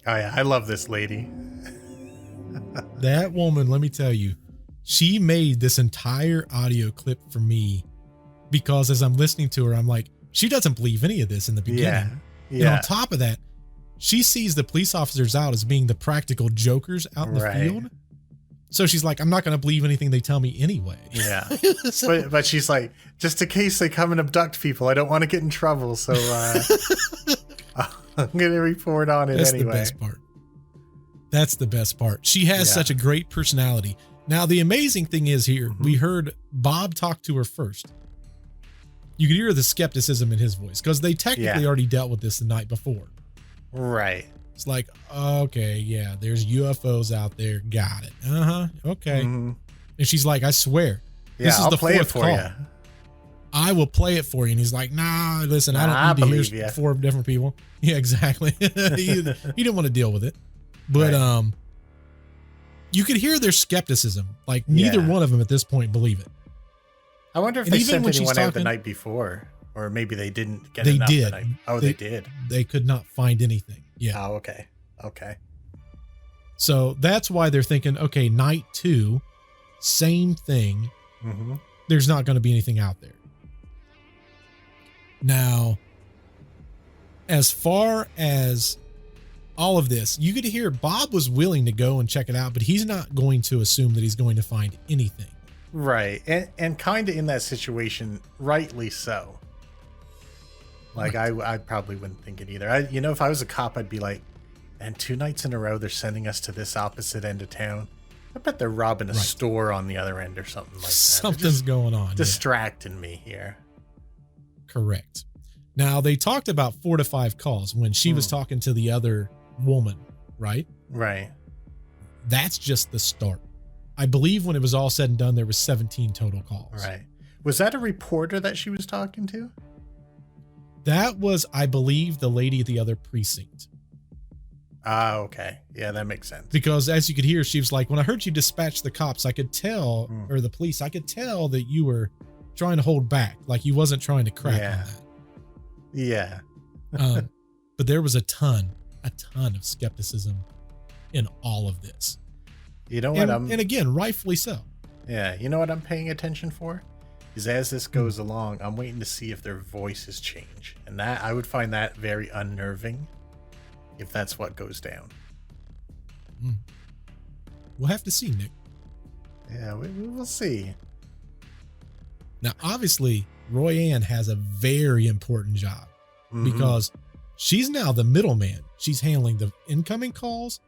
Oh yeah, I love this lady. That woman, let me tell you, she made this entire audio clip for me because as I'm listening to her, I'm like, she doesn't believe any of this in the beginning. Yeah. And on top of that, she sees the police officers out as being the practical jokers out in the field. So she's like, I'm not going to believe anything they tell me anyway. Yeah. but she's like, just in case they come and abduct people, I don't want to get in trouble. So I'm going to report on it That's anyway. The best part. That's the best part. She has such a great personality. Now, the amazing thing is here, we heard Bob talk to her first. You could hear the skepticism in his voice because they technically already dealt with this the night before. Right. It's like, okay, yeah, there's UFOs out there. Got it. Okay. And she's like, I swear, this is the fourth call. I will play it for you. And he's like, nah, listen, I don't need to hear 4 different people. Yeah, exactly. he didn't want to deal with it. But you could hear their skepticism. Like neither one of them at this point believe it. I wonder if they sent anyone out the night before, or maybe they didn't get enough the night. Oh, they did. They could not find anything. Yeah. Oh, okay. Okay. So that's why they're thinking, okay, night 2, same thing. There's not going to be anything out there. Now, as far as all of this, you could hear Bob was willing to go and check it out, but he's not going to assume that he's going to find anything. Right. And kind of in that situation, rightly so. Like, I probably wouldn't think it either. If I was a cop, I'd be like, and 2 nights in a row, they're sending us to this opposite end of town. I bet they're robbing a store on the other end or something like that. Something's going on. Distracting me here. Correct. Now, they talked about 4 to 5 calls when she was talking to the other woman, right? Right. That's just the start. I believe when it was all said and done, there was 17 total calls. Right. Was that a reporter that she was talking to? That was, I believe, the lady at the other precinct. Ah, okay. Yeah, that makes sense. Because as you could hear, she was like, when I heard you dispatch the cops, I could tell, or the police, I could tell that you were trying to hold back. Like you wasn't trying to crack on that. Yeah. But there was a ton of skepticism in all of this. You know what? And again, rightfully so. Yeah. You know what I'm paying attention for? Is as this goes along, I'm waiting to see if their voices change. And that I would find that very unnerving if that's what goes down. We'll have to see, Nick. Yeah, we will see. Now, obviously, Roy Ann has a very important job because she's now the middleman. She's handling the incoming calls.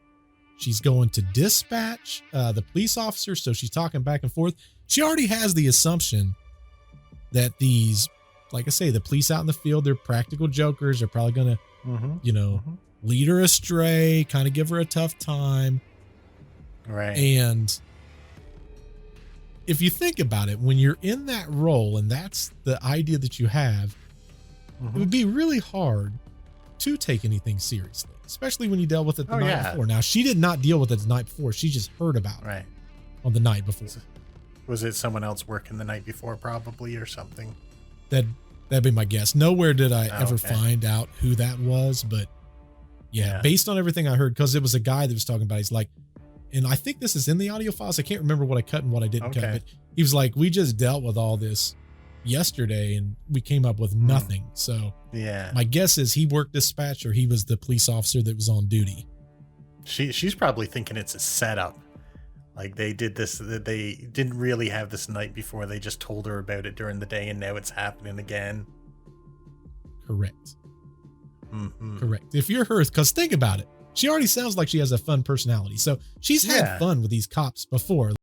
She's going to dispatch the police officer. So she's talking back and forth. She already has the assumption that these, like I say, the police out in the field, they're practical jokers. They're probably going to, lead her astray, kind of give her a tough time. Right. And if you think about it, when you're in that role and that's the idea that you have, it would be really hard to take anything seriously, especially when you dealt with it the night before. Now, she did not deal with it the night before. She just heard about it on the night before. Was it someone else working the night before probably or something? That'd be my guess. Nowhere did I ever find out who that was, but based on everything I heard, because it was a guy that was talking about, he's like, and I think this is in the audio files. I can't remember what I cut and what I didn't cut, but he was like, we just dealt with all this yesterday and we came up with nothing. So my guess is he worked dispatch or he was the police officer that was on duty. She's probably thinking it's a setup. Like they did this, that they didn't really have this night before. They just told her about it during the day and now it's happening again. Correct. Correct. If you're her, because think about it. She already sounds like she has a fun personality. So she's had fun with these cops before.